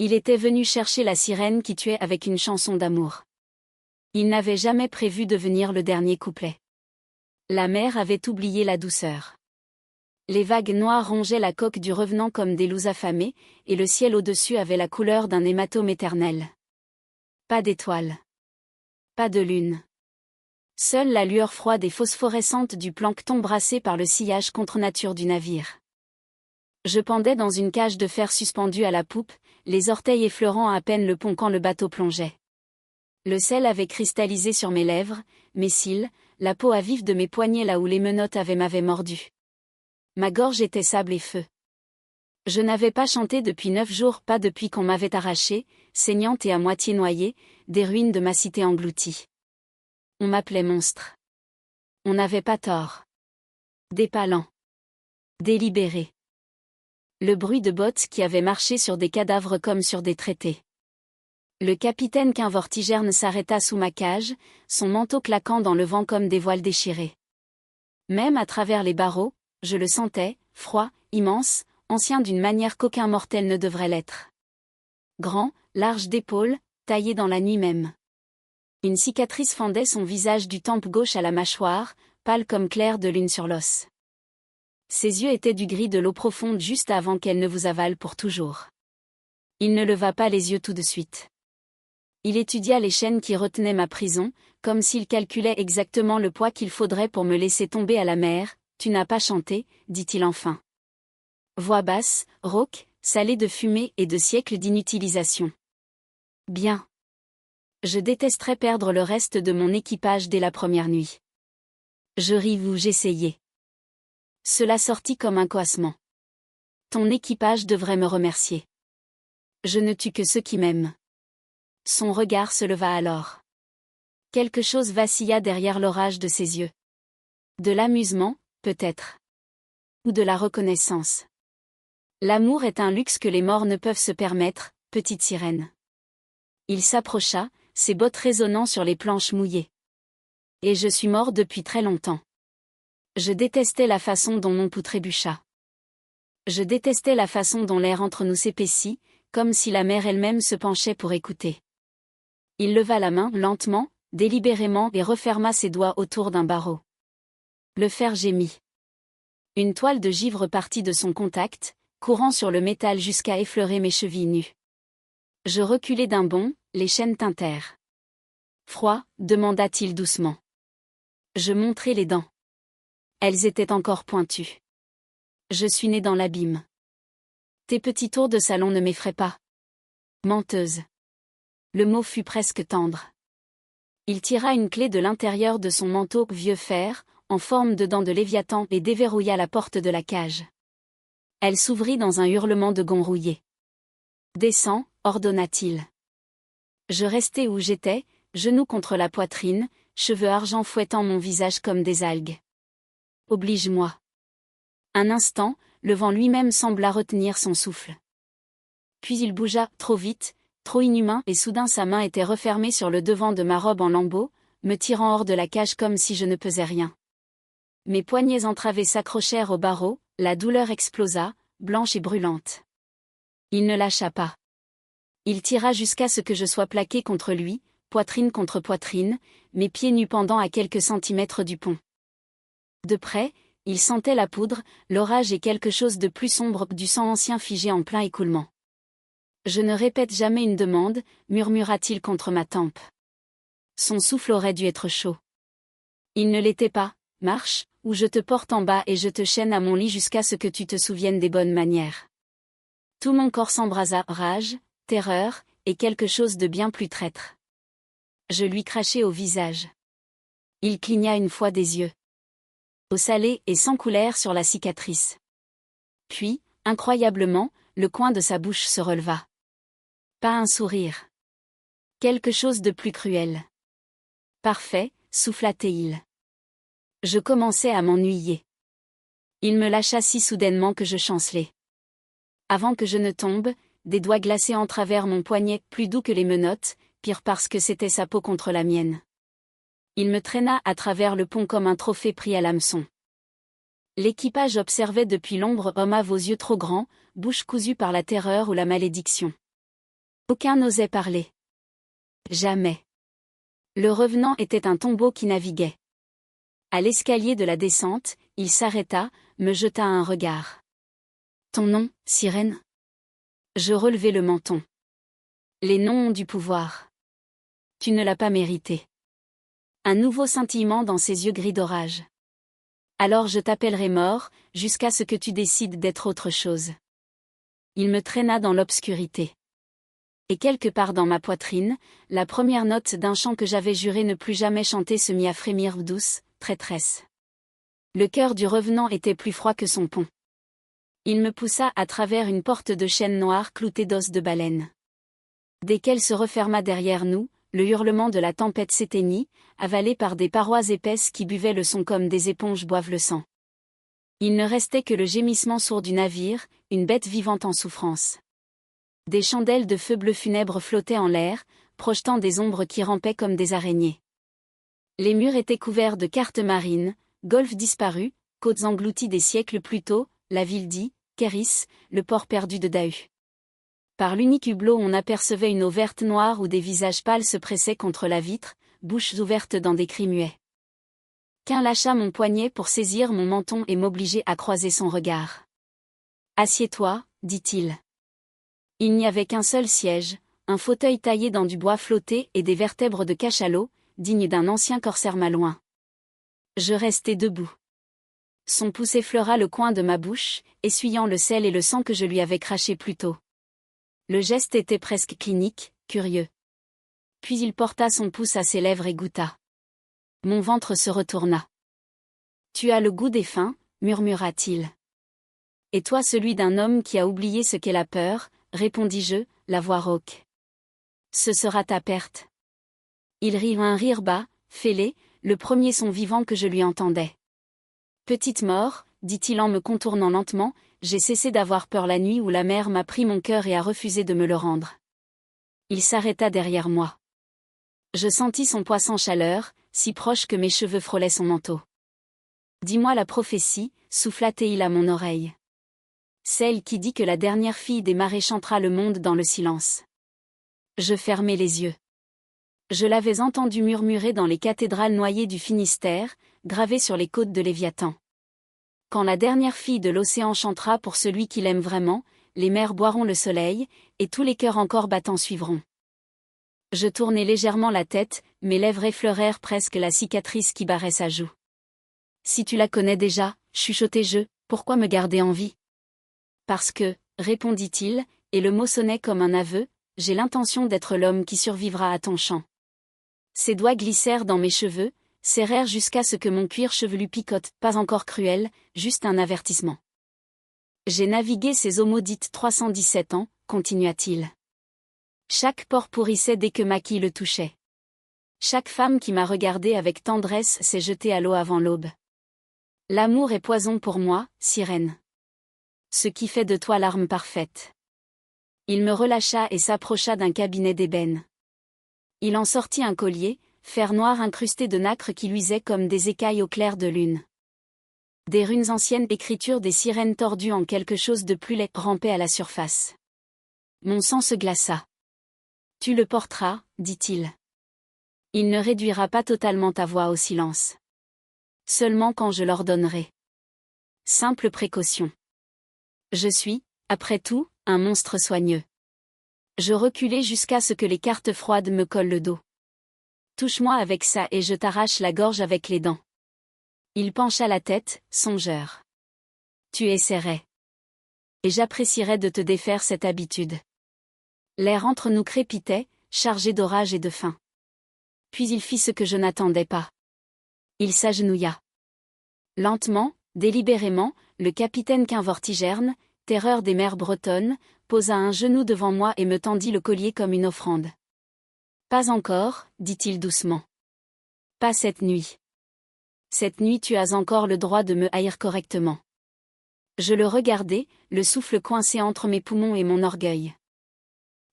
Il était venu chercher la sirène qui tuait avec une chanson d'amour. Il n'avait jamais prévu de venir le dernier couplet. La mer avait oublié la douceur. Les vagues noires rongeaient la coque du revenant comme des loups affamés, et le ciel au-dessus avait la couleur d'un hématome éternel. Pas d'étoiles. Pas de lune. Seule la lueur froide et phosphorescente du plancton brassé par le sillage contre-nature du navire. Je pendais dans une cage de fer suspendue à la poupe, les orteils effleurant à peine le pont quand le bateau plongeait. Le sel avait cristallisé sur mes lèvres, mes cils, la peau à vif de mes poignets là où les menottes m'avaient mordu. Ma gorge était sable et feu. Je n'avais pas chanté depuis 9 jours, pas depuis qu'on m'avait arrachée, saignante et à moitié noyée, des ruines de ma cité engloutie. On m'appelait monstre. On n'avait pas tort. Dépalant. Délibéré. Le bruit de bottes qui avaient marché sur des cadavres comme sur des traités. Le capitaine qu'un vortigerne s'arrêta sous ma cage, son manteau claquant dans le vent comme des voiles déchirées. Même à travers les barreaux, je le sentais, froid, immense, ancien d'une manière qu'aucun mortel ne devrait l'être. Grand, large d'épaules, taillé dans la nuit même. Une cicatrice fendait son visage du temple gauche à la mâchoire, pâle comme clair de lune sur l'os. Ses yeux étaient du gris de l'eau profonde juste avant qu'elle ne vous avale pour toujours. Il ne leva pas les yeux tout de suite. Il étudia les chaînes qui retenaient ma prison, comme s'il calculait exactement le poids qu'il faudrait pour me laisser tomber à la mer. « Tu n'as pas chanté » dit-il enfin. Voix basse, rauque, salée de fumée et de siècles d'inutilisation. Bien. Je détesterais perdre le reste de mon équipage dès la première nuit. Je ris ou j'essayais. Cela sortit comme un coassement. Ton équipage devrait me remercier. Je ne tue que ceux qui m'aiment. Son regard se leva alors. Quelque chose vacilla derrière l'orage de ses yeux. De l'amusement, peut-être. Ou de la reconnaissance. L'amour est un luxe que les morts ne peuvent se permettre, petite sirène. Il s'approcha, ses bottes résonnant sur les planches mouillées. Et je suis mort depuis très longtemps. Je détestais la façon dont mon pouls trébucha. Je détestais la façon dont l'air entre nous s'épaissit, comme si la mer elle-même se penchait pour écouter. Il leva la main lentement, délibérément et referma ses doigts autour d'un barreau. Le fer gémit. Une toile de givre partit de son contact, courant sur le métal jusqu'à effleurer mes chevilles nues. Je reculai d'un bond, les chaînes tintèrent. Froid, demanda-t-il doucement. Je montrai les dents. Elles étaient encore pointues. Je suis née dans l'abîme. Tes petits tours de salon ne m'effraient pas. Menteuse. Le mot fut presque tendre. Il tira une clé de l'intérieur de son manteau vieux fer, en forme de dent de Léviathan et déverrouilla la porte de la cage. Elle s'ouvrit dans un hurlement de gonds rouillés. Descends, ordonna-t-il. Je restai où j'étais, genoux contre la poitrine, cheveux argent fouettant mon visage comme des algues. Oblige-moi. Un instant, le vent lui-même sembla retenir son souffle. Puis il bougea, trop vite, trop inhumain, et soudain sa main était refermée sur le devant de ma robe en lambeaux, me tirant hors de la cage comme si je ne pesais rien. Mes poignets entravés s'accrochèrent au barreau, la douleur explosa, blanche et brûlante. Il ne lâcha pas. Il tira jusqu'à ce que je sois plaqué contre lui, poitrine contre poitrine, mes pieds nus pendant à quelques centimètres du pont. De près, il sentait la poudre, l'orage et quelque chose de plus sombre, du sang ancien figé en plein écoulement. Je ne répète jamais une demande, murmura-t-il contre ma tempe. Son souffle aurait dû être chaud. Il ne l'était pas. Marche, ou je te porte en bas et je te chaîne à mon lit jusqu'à ce que tu te souviennes des bonnes manières. Tout mon corps s'embrasa, rage, terreur, et quelque chose de bien plus traître. Je lui crachai au visage. Il cligna une fois des yeux. Eau salée et sang coulèrent sur la cicatrice. Puis, incroyablement, le coin de sa bouche se releva. Pas un sourire. Quelque chose de plus cruel. Parfait, souffla-t-il. Je commençais à m'ennuyer. Il me lâcha si soudainement que je chancelai. Avant que je ne tombe, des doigts glacés entravèrent mon poignet, plus doux que les menottes, pire parce que c'était sa peau contre la mienne. Il me traîna à travers le pont comme un trophée pris à l'hameçon. L'équipage observait depuis l'ombre homme aux yeux trop grands, bouche cousue par la terreur ou la malédiction. Aucun n'osait parler. Jamais. Le revenant était un tombeau qui naviguait. À l'escalier de la descente, il s'arrêta, me jeta un regard. Ton nom, sirène? Je relevai le menton. Les noms ont du pouvoir. Tu ne l'as pas mérité. Un nouveau scintillement dans ses yeux gris d'orage. Alors je t'appellerai mort, jusqu'à ce que tu décides d'être autre chose. Il me traîna dans l'obscurité. Et quelque part dans ma poitrine, la première note d'un chant que j'avais juré ne plus jamais chanter se mit à frémir douce, traîtresse. Le cœur du revenant était plus froid que son pont. Il me poussa à travers une porte de chêne noir cloutée d'os de baleine. Dès qu'elle se referma derrière nous, le hurlement de la tempête s'éteignit, avalé par des parois épaisses qui buvaient le son comme des éponges boivent le sang. Il ne restait que le gémissement sourd du navire, une bête vivante en souffrance. Des chandelles de feu bleu funèbre flottaient en l'air, projetant des ombres qui rampaient comme des araignées. Les murs étaient couverts de cartes marines, golfes disparus, côtes englouties des siècles plus tôt, la ville dit, Kéris, le port perdu de Dahu. Par l'unique hublot on apercevait une eau verte noire où des visages pâles se pressaient contre la vitre, bouches ouvertes dans des cris muets. Qu'un lâcha mon poignet pour saisir mon menton et m'obliger à croiser son regard. « Assieds-toi, dit-il. » Il n'y avait qu'un seul siège, un fauteuil taillé dans du bois flotté et des vertèbres de cachalot, dignes d'un ancien corsaire malouin. Je restai debout. Son pouce effleura le coin de ma bouche, essuyant le sel et le sang que je lui avais craché plus tôt. Le geste était presque clinique, curieux. Puis il porta son pouce à ses lèvres et goûta. Mon ventre se retourna. « Tu as le goût des fins, murmura-t-il. Et toi celui d'un homme qui a oublié ce qu'est la peur, répondis-je, la voix rauque. Ce sera ta perte. Il rit un rire bas, fêlé, le premier son vivant que je lui entendais. Petite mort, dit-il en me contournant lentement, j'ai cessé d'avoir peur la nuit où la mer m'a pris mon cœur et a refusé de me le rendre. Il s'arrêta derrière moi. Je sentis son poids sans chaleur, si proche que mes cheveux frôlaient son manteau. Dis-moi la prophétie, souffla-t-il à mon oreille. Celle qui dit que la dernière fille des marées chantera le monde dans le silence. Je fermai les yeux. Je l'avais entendu murmurer dans les cathédrales noyées du Finistère, gravées sur les côtes de Léviathan. Quand la dernière fille de l'océan chantera pour celui qui l'aime vraiment, les mers boiront le soleil, et tous les cœurs encore battants suivront. Je tournai légèrement la tête, mes lèvres effleurèrent presque la cicatrice qui barrait sa joue. Si tu la connais déjà, chuchotai-je, pourquoi me garder en vie? Parce que, répondit-il, et le mot sonnait comme un aveu, j'ai l'intention d'être l'homme qui survivra à ton chant. Ses doigts glissèrent dans mes cheveux, serrèrent jusqu'à ce que mon cuir chevelu picote, pas encore cruel, juste un avertissement. J'ai navigué ces eaux maudites 317 ans, continua-t-il. Chaque port pourrissait dès que ma quille le touchait. Chaque femme qui m'a regardé avec tendresse s'est jetée à l'eau avant l'aube. L'amour est poison pour moi, sirène. Ce qui fait de toi l'arme parfaite. Il me relâcha et s'approcha d'un cabinet d'ébène. Il en sortit un collier, fer noir incrusté de nacre qui luisait comme des écailles au clair de lune. Des runes anciennes, écritures des sirènes tordues en quelque chose de plus laid, rampaient à la surface. Mon sang se glaça. Tu le porteras, dit-il. Il ne réduira pas totalement ta voix au silence. Seulement quand je l'ordonnerai. Simple précaution. Je suis, après tout, un monstre soigneux. Je reculai jusqu'à ce que les cartes froides me collent le dos. Touche-moi avec ça et je t'arrache la gorge avec les dents. Il pencha la tête, songeur. Tu essaierais. Et j'apprécierais de te défaire cette habitude. L'air entre nous crépitait, chargé d'orage et de faim. Puis il fit ce que je n'attendais pas. Il s'agenouilla. Lentement, délibérément, le capitaine Quinvortigerne, terreur des mers bretonnes, posa un genou devant moi et me tendit le collier comme une offrande. Pas encore, dit-il doucement. Pas cette nuit. Cette nuit tu as encore le droit de me haïr correctement. Je le regardai, le souffle coincé entre mes poumons et mon orgueil.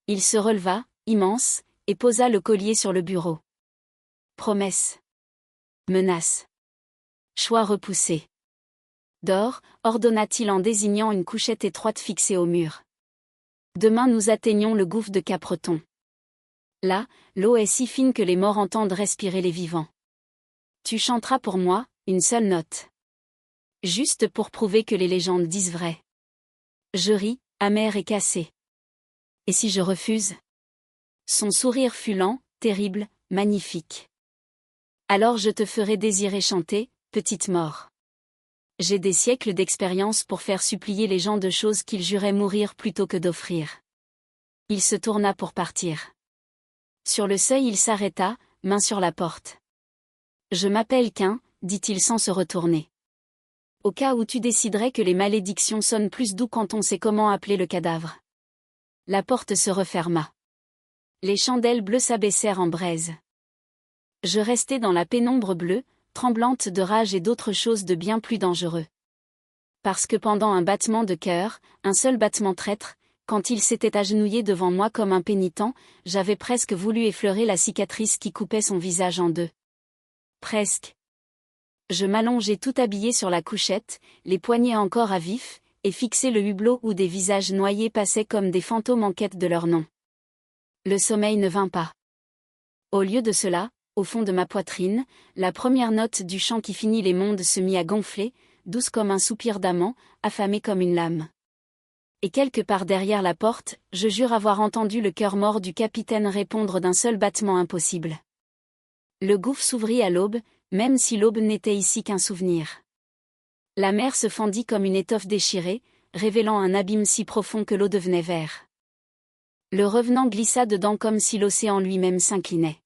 Il se releva, immense, et posa le collier sur le bureau. Promesse. Menace. Choix repoussé. Dors, ordonna-t-il en désignant une couchette étroite fixée au mur. Demain nous atteignons le gouffre de Capbreton. Là, l'eau est si fine que les morts entendent respirer les vivants. Tu chanteras pour moi, une seule note. Juste pour prouver que les légendes disent vrai. Je ris, amer et cassé. Et si je refuse? Son sourire fut lent, terrible, magnifique. Alors je te ferai désirer chanter, petite mort. J'ai des siècles d'expérience pour faire supplier les gens de choses qu'ils juraient mourir plutôt que d'offrir. Il se tourna pour partir. Sur le seuil il s'arrêta, main sur la porte. Je m'appelle Quin, dit-il sans se retourner. Au cas où tu déciderais que les malédictions sonnent plus doux quand on sait comment appeler le cadavre. La porte se referma. Les chandelles bleues s'abaissèrent en braise. Je restai dans la pénombre bleue, tremblante de rage et d'autres choses de bien plus dangereux. Parce que pendant un battement de cœur, un seul battement traître, quand il s'était agenouillé devant moi comme un pénitent, j'avais presque voulu effleurer la cicatrice qui coupait son visage en deux. Presque. Je m'allongeai tout habillé sur la couchette, les poignets encore à vif, et fixai le hublot où des visages noyés passaient comme des fantômes en quête de leur nom. Le sommeil ne vint pas. Au lieu de cela, au fond de ma poitrine, la première note du chant qui finit les mondes se mit à gonfler, douce comme un soupir d'amant, affamé comme une lame. Et quelque part derrière la porte, je jure avoir entendu le cœur mort du capitaine répondre d'un seul battement impossible. Le gouffre s'ouvrit à l'aube, même si l'aube n'était ici qu'un souvenir. La mer se fendit comme une étoffe déchirée, révélant un abîme si profond que l'eau devenait vert. Le revenant glissa dedans comme si l'océan lui-même s'inclinait.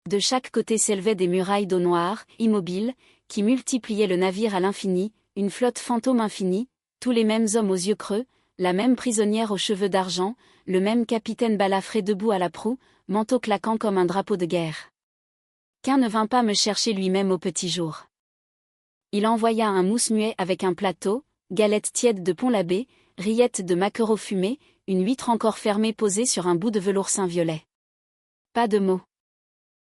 De chaque côté s'élevaient des murailles d'eau noire, immobiles, qui multipliaient le navire à l'infini, une flotte fantôme infinie, tous les mêmes hommes aux yeux creux, la même prisonnière aux cheveux d'argent, le même capitaine balafré debout à la proue, manteau claquant comme un drapeau de guerre. Qu'un ne vint pas me chercher lui-même au petit jour. Il envoya un mousse muet avec un plateau, galette tiède de pont-l'Abbé, rillettes de maquereaux fumés, une huître encore fermée posée sur un bout de velours saint-violet. Pas de mots.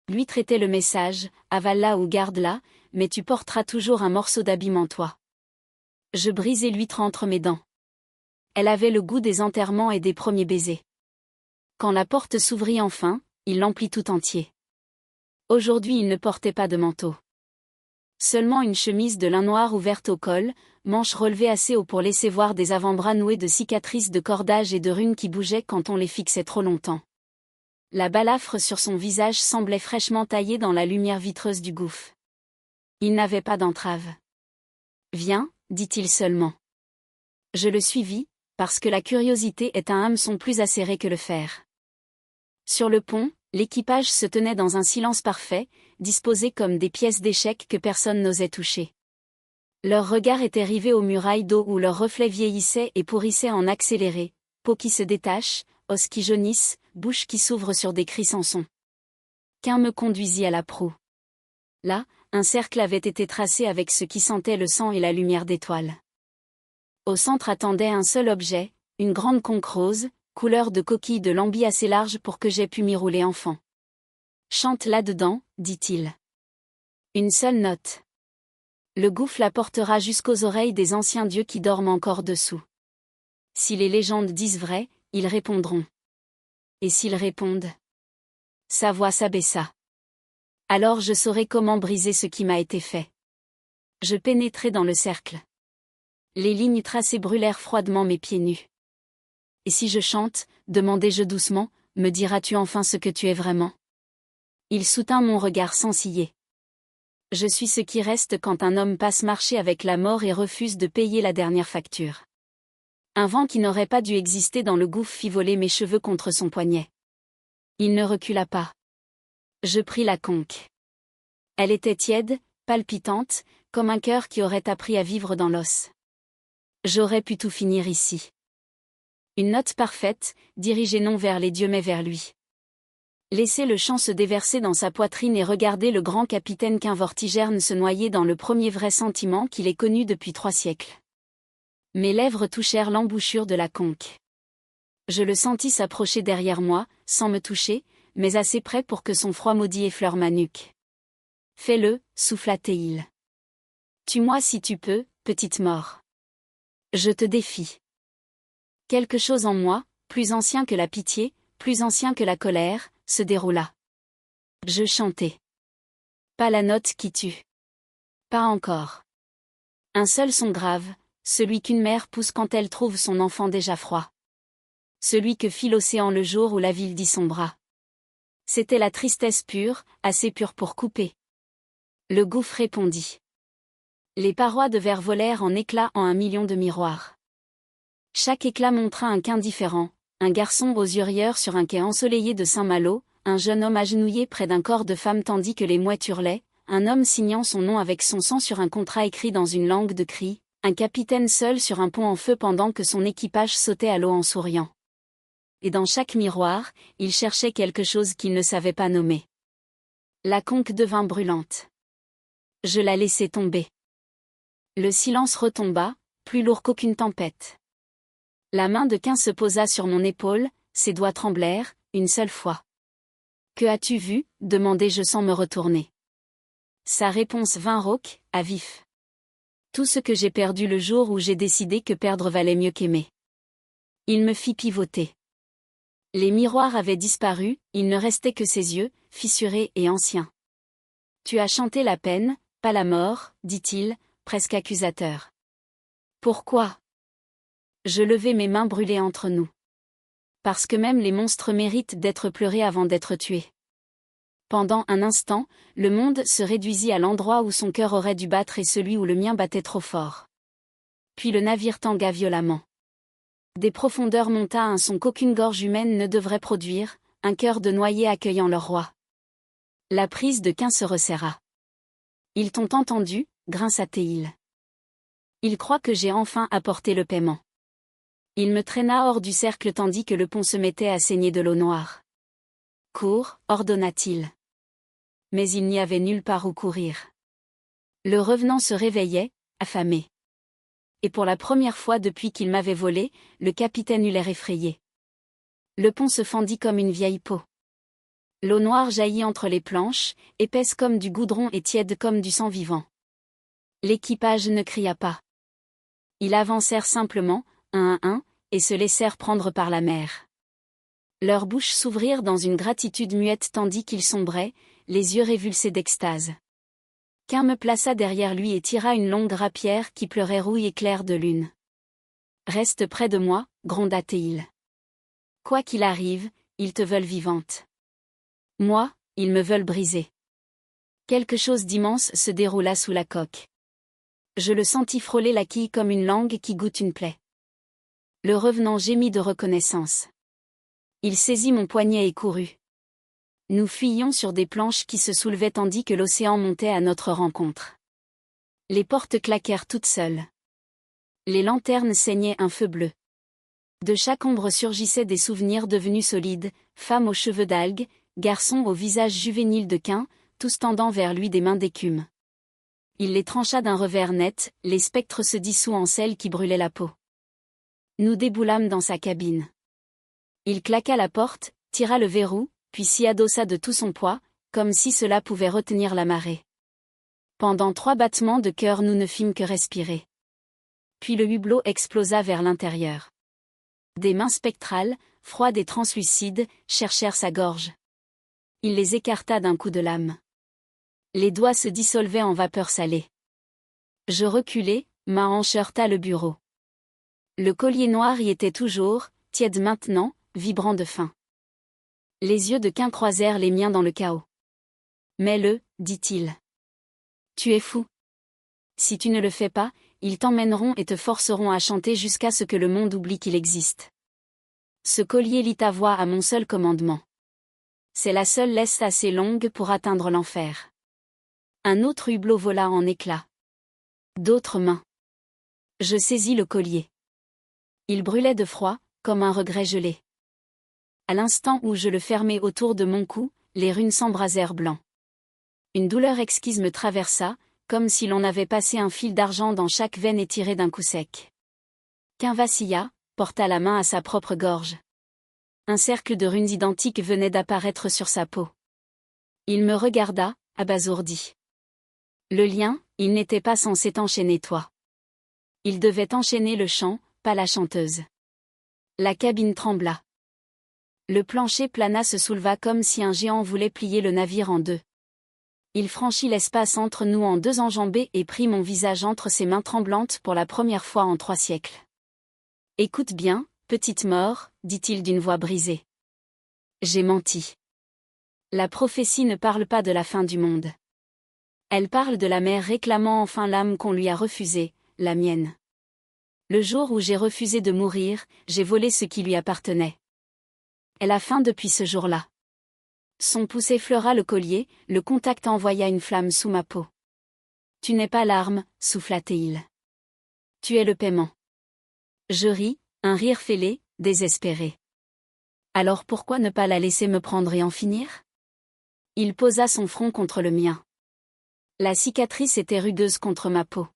L'huître était le message, avale-la ou garde-la, mais tu porteras toujours un morceau d'abîme en toi. Je brisai l'huître entre mes dents. Elle avait le goût des enterrements et des premiers baisers. Quand la porte s'ouvrit enfin, il l'emplit tout entier. Aujourd'hui il ne portait pas de manteau. Seulement une chemise de lin noir ouverte au col, manches relevées assez haut pour laisser voir des avant-bras noués de cicatrices de cordage et de runes qui bougeaient quand on les fixait trop longtemps. La balafre sur son visage semblait fraîchement taillée dans la lumière vitreuse du gouffre. Il n'avait pas d'entrave. « Viens », dit-il seulement. Je le suivis, parce que la curiosité est un hameçon plus acéré que le fer. Sur le pont, l'équipage se tenait dans un silence parfait, disposés comme des pièces d'échecs que personne n'osait toucher. Leur regard était rivé aux murailles d'eau où leurs reflets vieillissaient et pourrissaient en accéléré, peau qui se détache, os qui jaunissent, bouche qui s'ouvre sur des cris sans son. Qu'un me conduisit à la proue. Là, un cercle avait été tracé avec ce qui sentait le sang et la lumière d'étoiles. Au centre attendait un seul objet, une grande conque rose, couleur de coquille de lambis assez large pour que j'aie pu m'y rouler enfant. « Chante là-dedans », dit-il. Une seule note. Le gouffre la portera jusqu'aux oreilles des anciens dieux qui dorment encore dessous. Si les légendes disent vrai, ils répondront. Et s'ils répondent? Sa voix s'abaissa. Alors je saurai comment briser ce qui m'a été fait. Je pénétrai dans le cercle. Les lignes tracées brûlèrent froidement mes pieds nus. Et si je chante, demandai-je doucement, me diras-tu enfin ce que tu es vraiment? Il soutint mon regard sans ciller. Je suis ce qui reste quand un homme passe marcher avec la mort et refuse de payer la dernière facture. Un vent qui n'aurait pas dû exister dans le gouffre fit voler mes cheveux contre son poignet. Il ne recula pas. Je pris la conque. Elle était tiède, palpitante, comme un cœur qui aurait appris à vivre dans l'os. J'aurais pu tout finir ici. Une note parfaite, dirigée non vers les dieux mais vers lui. Laisser le chant se déverser dans sa poitrine et regarder le grand capitaine qu'un vortigerne se noyer dans le premier vrai sentiment qu'il ait connu depuis 3 siècles. Mes lèvres touchèrent l'embouchure de la conque. Je le sentis s'approcher derrière moi, sans me toucher, mais assez près pour que son froid maudit effleure ma nuque. « Fais-le », souffla Théil. « Tue-moi si tu peux, petite mort. Je te défie. » Quelque chose en moi, plus ancien que la pitié, plus ancien que la colère, se déroula. Je chantai. Pas la note qui tue. Pas encore. Un seul son grave, celui qu'une mère pousse quand elle trouve son enfant déjà froid. Celui que fit l'océan le jour où la ville dit son bras. C'était la tristesse pure, assez pure pour couper. Le gouffre répondit. Les parois de verre volèrent en éclats en 1 million de miroirs. Chaque éclat montra un quin différent, un garçon aux yeux rieurs sur un quai ensoleillé de Saint-Malo, un jeune homme agenouillé près d'un corps de femme tandis que les mouettes hurlaient, un homme signant son nom avec son sang sur un contrat écrit dans une langue de cris, un capitaine seul sur un pont en feu pendant que son équipage sautait à l'eau en souriant. Et dans chaque miroir, il cherchait quelque chose qu'il ne savait pas nommer. La conque devint brûlante. Je la laissai tomber. Le silence retomba, plus lourd qu'aucune tempête. La main de Quin se posa sur mon épaule, ses doigts tremblèrent, une seule fois. « Que as-tu vu » demandai-je sans me retourner. Sa réponse vint rauque, à vif. Tout ce que j'ai perdu le jour où j'ai décidé que perdre valait mieux qu'aimer. Il me fit pivoter. Les miroirs avaient disparu, il ne restait que ses yeux, fissurés et anciens. « Tu as chanté la peine, pas la mort, dit-il, presque accusateur. Pourquoi ? Je levai mes mains brûlées entre nous. Parce que même les monstres méritent d'être pleurés avant d'être tués. Pendant un instant, le monde se réduisit à l'endroit où son cœur aurait dû battre et celui où le mien battait trop fort. Puis le navire tangua violemment. Des profondeurs monta un son qu'aucune gorge humaine ne devrait produire, un cœur de noyé accueillant leur roi. La prise de Quin se resserra. Ils t'ont entendu, grinça-t-il. Ils croient que j'ai enfin apporté le paiement. Il me traîna hors du cercle tandis que le pont se mettait à saigner de l'eau noire. Cours, ordonna-t-il. Mais il n'y avait nulle part où courir. Le revenant se réveillait, affamé. Et pour la première fois depuis qu'il m'avait volé, le capitaine eut l'air effrayé. Le pont se fendit comme une vieille peau. L'eau noire jaillit entre les planches, épaisse comme du goudron et tiède comme du sang vivant. L'équipage ne cria pas. Ils avancèrent simplement, un à un, et se laissèrent prendre par la mer. Leurs bouches s'ouvrirent dans une gratitude muette tandis qu'ils sombraient, les yeux révulsés d'extase. Quin me plaça derrière lui et tira une longue rapière qui pleurait rouille et clair de lune. « Reste près de moi, gronda-t-il. Quoi qu'il arrive, ils te veulent vivante. Moi, ils me veulent brisée. » Quelque chose d'immense se déroula sous la coque. Je le sentis frôler la quille comme une langue qui goûte une plaie. Le revenant gémit de reconnaissance. Il saisit mon poignet et courut. Nous fuyions sur des planches qui se soulevaient tandis que l'océan montait à notre rencontre. Les portes claquèrent toutes seules. Les lanternes saignaient un feu bleu. De chaque ombre surgissaient des souvenirs devenus solides, femmes aux cheveux d'algues, garçons au visage juvénile de Quin, tous tendant vers lui des mains d'écume. Il les trancha d'un revers net, les spectres se dissous en sel qui brûlait la peau. Nous déboulâmes dans sa cabine. Il claqua la porte, tira le verrou, puis s'y adossa de tout son poids, comme si cela pouvait retenir la marée. Pendant 3 battements de cœur nous ne fîmes que respirer. Puis le hublot explosa vers l'intérieur. Des mains spectrales, froides et translucides, cherchèrent sa gorge. Il les écarta d'un coup de lame. Les doigts se dissolvaient en vapeur salée. Je reculai, ma hanche heurta le bureau. Le collier noir y était toujours, tiède maintenant, vibrant de faim. Les yeux de Quin croisèrent les miens dans le chaos. « Mets-le, dit-il. Tu es fou. Si tu ne le fais pas, ils t'emmèneront et te forceront à chanter jusqu'à ce que le monde oublie qu'il existe. Ce collier lie ta voix à mon seul commandement. C'est la seule laisse assez longue pour atteindre l'enfer. » Un autre hublot vola en éclats. D'autres mains. Je saisis le collier. Il brûlait de froid, comme un regret gelé. À l'instant où je le fermai autour de mon cou, les runes s'embrasèrent blanc. Une douleur exquise me traversa, comme si l'on avait passé un fil d'argent dans chaque veine étirée d'un coup sec. Quin vacilla, porta la main à sa propre gorge. Un cercle de runes identiques venait d'apparaître sur sa peau. Il me regarda, abasourdi. Le lien, il n'était pas censé t'enchaîner toi. Il devait enchaîner le chant, pas la chanteuse. La cabine trembla. Le plancher plana se souleva comme si un géant voulait plier le navire en deux. Il franchit l'espace entre nous en deux enjambées et prit mon visage entre ses mains tremblantes pour la première fois en 3 siècles. « Écoute bien, petite mort, dit-il d'une voix brisée. J'ai menti. La prophétie ne parle pas de la fin du monde. Elle parle de la mer réclamant enfin l'âme qu'on lui a refusée, la mienne. Le jour où j'ai refusé de mourir, j'ai volé ce qui lui appartenait. Elle a faim depuis ce jour-là. » Son pouce effleura le collier, le contact envoya une flamme sous ma peau. « Tu n'es pas l'arme, souffla Théil. Tu es le paiement. » Je ris, un rire fêlé, désespéré. « Alors pourquoi ne pas la laisser me prendre et en finir ?» Il posa son front contre le mien. La cicatrice était rugueuse contre ma peau.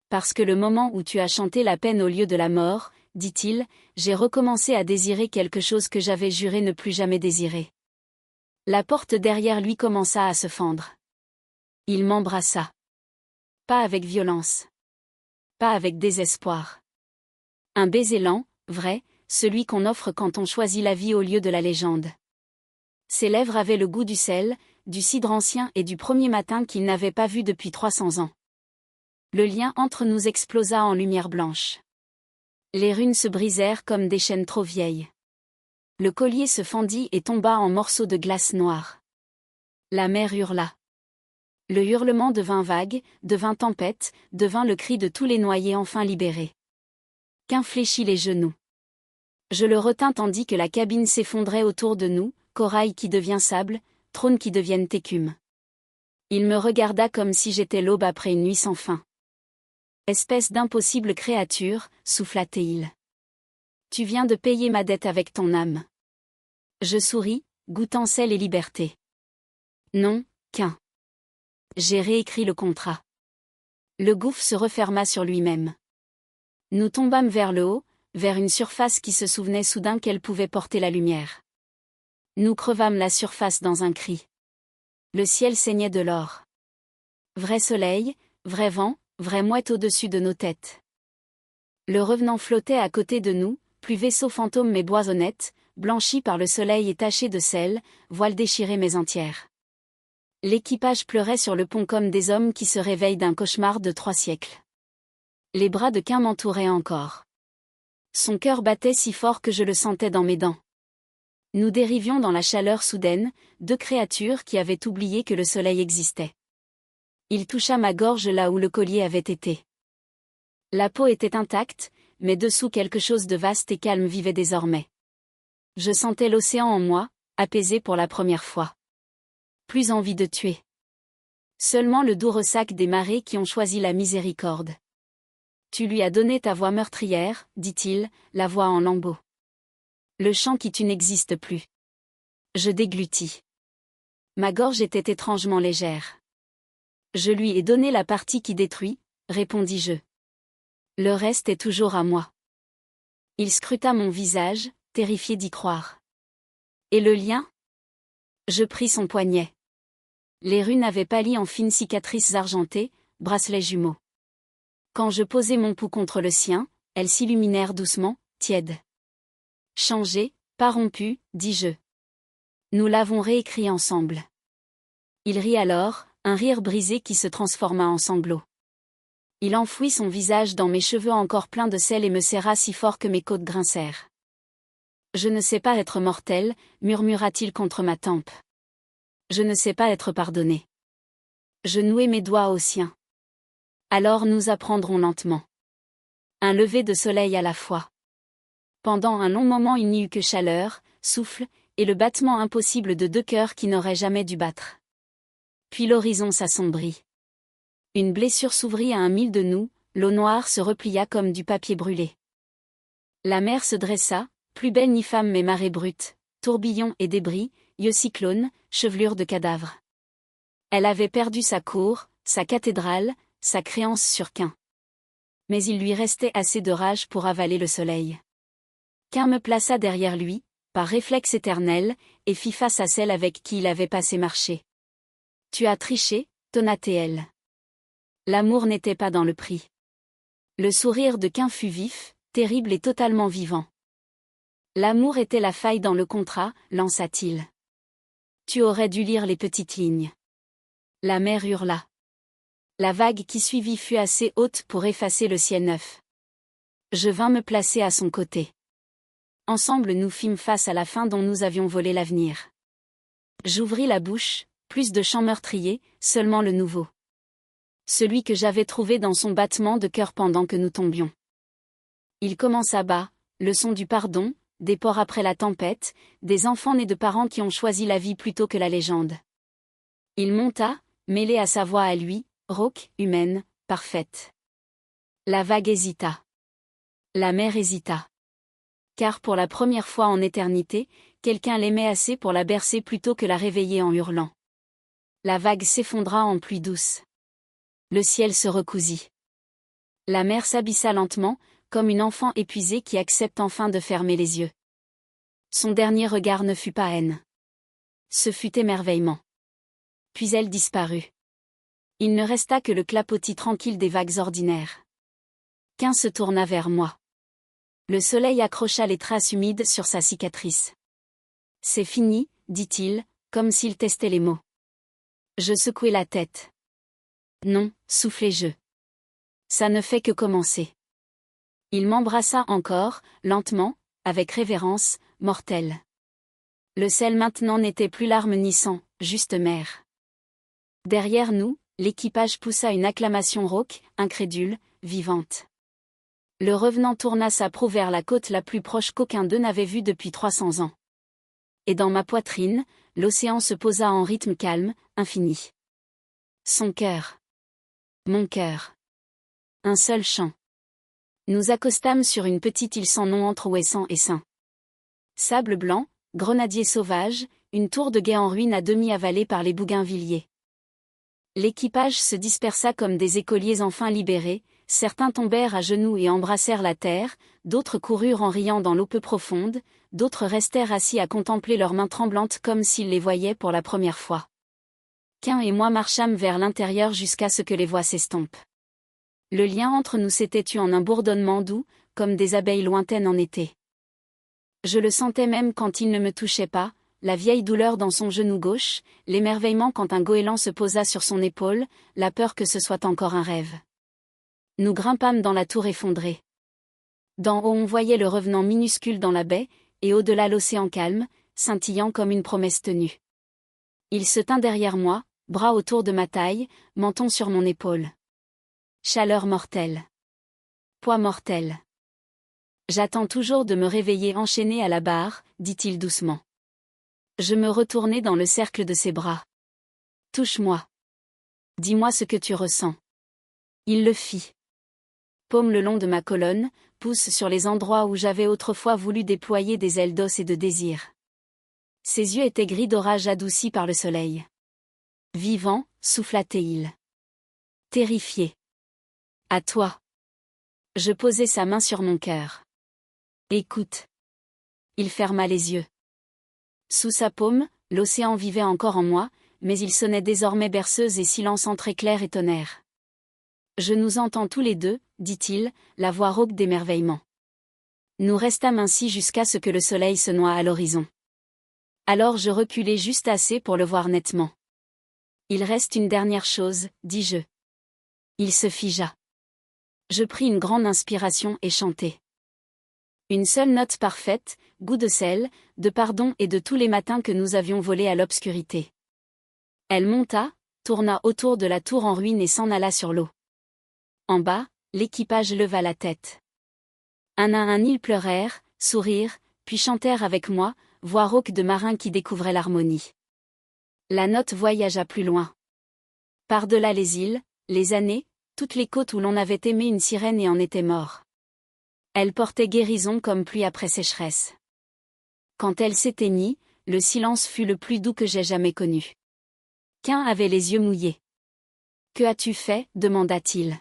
« Parce que le moment où tu as chanté la peine au lieu de la mort, dit-il, j'ai recommencé à désirer quelque chose que j'avais juré ne plus jamais désirer. » La porte derrière lui commença à se fendre. Il m'embrassa. Pas avec violence. Pas avec désespoir. Un baiser lent, vrai, celui qu'on offre quand on choisit la vie au lieu de la légende. Ses lèvres avaient le goût du sel, du cidre ancien et du premier matin qu'il n'avait pas vu depuis 300 ans. Le lien entre nous explosa en lumière blanche. Les runes se brisèrent comme des chaînes trop vieilles. Le collier se fendit et tomba en morceaux de glace noire. La mer hurla. Le hurlement devint vague, devint tempête, devint le cri de tous les noyés enfin libérés. Qu'un fléchit les genoux. Je le retins tandis que la cabine s'effondrait autour de nous, corail qui devient sable, trônes qui deviennent écume. Il me regarda comme si j'étais l'aube après une nuit sans fin. Espèce d'impossible créature, souffla Théil. Tu viens de payer ma dette avec ton âme. Je souris, goûtant sel et liberté. Non, qu'un. J'ai réécrit le contrat. Le gouffre se referma sur lui-même. Nous tombâmes vers le haut, vers une surface qui se souvenait soudain qu'elle pouvait porter la lumière. Nous crevâmes la surface dans un cri. Le ciel saignait de l'or. Vrai soleil, vrai vent, vraie mouette au-dessus de nos têtes. Le revenant flottait à côté de nous, plus vaisseau fantôme mais boisonnette, blanchi par le soleil et taché de sel, voile déchiré mais entière. L'équipage pleurait sur le pont comme des hommes qui se réveillent d'un cauchemar de 3 siècles. Les bras de Quin m'entouraient encore. Son cœur battait si fort que je le sentais dans mes dents. Nous dérivions dans la chaleur soudaine, 2 créatures qui avaient oublié que le soleil existait. Il toucha ma gorge là où le collier avait été. La peau était intacte, mais dessous quelque chose de vaste et calme vivait désormais. Je sentais l'océan en moi, apaisé pour la première fois. Plus envie de tuer. Seulement le doux ressac des marées qui ont choisi la miséricorde. Tu lui as donné ta voix meurtrière, dit-il, la voix en lambeaux. Le chant qui tu n'existes plus. Je déglutis. Ma gorge était étrangement légère. Je lui ai donné la partie qui détruit, répondis-je. Le reste est toujours à moi. Il scruta mon visage, terrifié d'y croire. Et le lien ? Je pris son poignet. Les runes avaient pâli en fines cicatrices argentées, bracelets jumeaux. Quand je posai mon pouls contre le sien, elles s'illuminèrent doucement, tièdes. Changé, pas rompu, dis-je. Nous l'avons réécrit ensemble. Il rit alors, un rire brisé qui se transforma en sanglots. Il enfouit son visage dans mes cheveux encore pleins de sel et me serra si fort que mes côtes grincèrent. Je ne sais pas être mortel, murmura-t-il contre ma tempe. Je ne sais pas être pardonné. Je nouai mes doigts aux siens. Alors nous apprendrons lentement. Un lever de soleil à la fois. Pendant un long moment il n'y eut que chaleur, souffle, et le battement impossible de 2 cœurs qui n'auraient jamais dû battre. Puis l'horizon s'assombrit. Une blessure s'ouvrit à 1 mille de nous, l'eau noire se replia comme du papier brûlé. La mer se dressa, plus belle ni femme mais marée brute, tourbillons et débris, yeux cyclones, chevelure de cadavres. Elle avait perdu sa cour, sa cathédrale, sa créance sur Quin. Mais il lui restait assez de rage pour avaler le soleil. Quin me plaça derrière lui, par réflexe éternel, et fit face à celle avec qui il avait passé marché. Tu as triché, tonna Théil. L'amour n'était pas dans le prix. Le sourire de Quin fut vif, terrible et totalement vivant. L'amour était la faille dans le contrat, lança-t-il. Tu aurais dû lire les petites lignes. La mer hurla. La vague qui suivit fut assez haute pour effacer le ciel neuf. Je vins me placer à son côté. Ensemble nous fîmes face à la fin dont nous avions volé l'avenir. J'ouvris la bouche, plus de chants meurtriers, seulement le nouveau. Celui que j'avais trouvé dans son battement de cœur pendant que nous tombions. Il commença bas, le son du pardon, des ports après la tempête, des enfants nés de parents qui ont choisi la vie plutôt que la légende. Il monta, mêlé à sa voix à lui, rauque, humaine, parfaite. La vague hésita. La mer hésita. Car pour la première fois en éternité, quelqu'un l'aimait assez pour la bercer plutôt que la réveiller en hurlant. La vague s'effondra en pluie douce. Le ciel se recousit. La mer s'abyssa lentement, comme une enfant épuisée qui accepte enfin de fermer les yeux. Son dernier regard ne fut pas haine. Ce fut émerveillement. Puis elle disparut. Il ne resta que le clapotis tranquille des vagues ordinaires. Qu'un se tourna vers moi. Le soleil accrocha les traces humides sur sa cicatrice. C'est fini, dit-il, comme s'il testait les mots. Je secouai la tête. Non, soufflai-je. Ça ne fait que commencer. Il m'embrassa encore, lentement, avec révérence, mortelle. Le sel maintenant n'était plus larmes ni sang, juste mer. Derrière nous, l'équipage poussa une acclamation rauque, incrédule, vivante. Le revenant tourna sa proue vers la côte la plus proche qu'aucun d'eux n'avait vue depuis 300 ans. Et dans ma poitrine, l'océan se posa en rythme calme, infini. Son cœur. Mon cœur. Un seul chant. Nous accostâmes sur une petite île sans nom entre Ouessant et Saint. Sable blanc, grenadier sauvage, une tour de guet en ruine à demi avalée par les bougainvilliers. L'équipage se dispersa comme des écoliers enfin libérés, certains tombèrent à genoux et embrassèrent la terre, d'autres coururent en riant dans l'eau peu profonde, d'autres restèrent assis à contempler leurs mains tremblantes comme s'ils les voyaient pour la première fois. Quint et moi marchâmes vers l'intérieur jusqu'à ce que les voix s'estompent. Le lien entre nous s'était tu en un bourdonnement doux, comme des abeilles lointaines en été. Je le sentais même quand il ne me touchait pas, la vieille douleur dans son genou gauche, l'émerveillement quand un goéland se posa sur son épaule, la peur que ce soit encore un rêve. Nous grimpâmes dans la tour effondrée. D'en haut on voyait le revenant minuscule dans la baie, et au-delà l'océan calme, scintillant comme une promesse tenue. Il se tint derrière moi, bras autour de ma taille, menton sur mon épaule. Chaleur mortelle. Poids mortel. J'attends toujours de me réveiller enchaîné à la barre, dit-il doucement. Je me retournai dans le cercle de ses bras. Touche-moi. Dis-moi ce que tu ressens. Il le fit. Paume le long de ma colonne, pouce sur les endroits où j'avais autrefois voulu déployer des ailes d'os et de désir. Ses yeux étaient gris d'orage adoucis par le soleil. Vivant, souffla-t-il. Terrifié. À toi. Je posai sa main sur mon cœur. Écoute. Il ferma les yeux. Sous sa paume, l'océan vivait encore en moi, mais il sonnait désormais berceuse et silence entre éclairs et tonnerre. Je nous entends tous les deux, dit-il, la voix rauque d'émerveillement. Nous restâmes ainsi jusqu'à ce que le soleil se noie à l'horizon. Alors je reculai juste assez pour le voir nettement. Il reste une dernière chose, dis-je. Il se figea. Je pris une grande inspiration et chantai. Une seule note parfaite, goût de sel, de pardon et de tous les matins que nous avions volés à l'obscurité. Elle monta, tourna autour de la tour en ruine et s'en alla sur l'eau. En bas, l'équipage leva la tête. Un à un ils pleurèrent, sourirent, puis chantèrent avec moi, voix rauque de marins qui découvraient l'harmonie. La note voyagea plus loin. Par-delà les îles, les années, toutes les côtes où l'on avait aimé une sirène et en était mort. Elle portait guérison comme pluie après sécheresse. Quand elle s'éteignit, le silence fut le plus doux que j'aie jamais connu. Quint avait les yeux mouillés. « Que as-tu fait » demanda-t-il.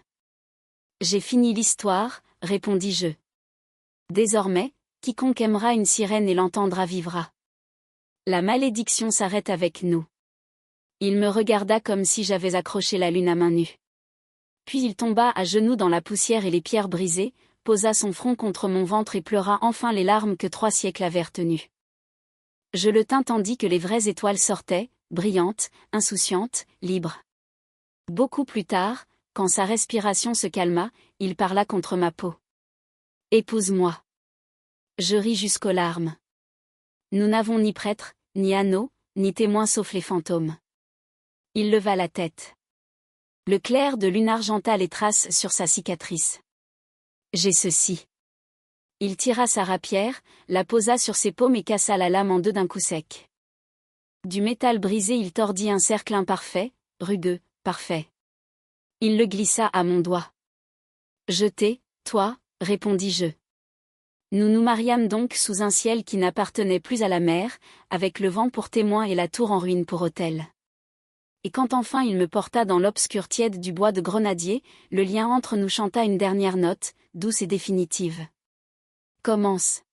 « J'ai fini l'histoire » répondis-je. Désormais, quiconque aimera une sirène et l'entendra vivra. La malédiction s'arrête avec nous. Il me regarda comme si j'avais accroché la lune à main nue. Puis il tomba à genoux dans la poussière et les pierres brisées, posa son front contre mon ventre et pleura enfin les larmes que 3 siècles avaient retenues. Je le tins tandis que les vraies étoiles sortaient, brillantes, insouciantes, libres. Beaucoup plus tard, quand sa respiration se calma, il parla contre ma peau. « Épouse-moi. » Je ris jusqu'aux larmes. Nous n'avons ni prêtre, ni anneau, ni témoin sauf les fantômes. Il leva la tête. Le clair de lune argenta les traces sur sa cicatrice. J'ai ceci. Il tira sa rapière, la posa sur ses paumes et cassa la lame en deux d'un coup sec. Du métal brisé il tordit un cercle imparfait, rugueux, parfait. Il le glissa à mon doigt. Je t'ai, toi, répondis-je. Nous nous mariâmes donc sous un ciel qui n'appartenait plus à la mer, avec le vent pour témoin et la tour en ruine pour autel. Et quand enfin il me porta dans l'obscur tiède du bois de grenadier, le lien entre nous chanta une dernière note, douce et définitive. Commence.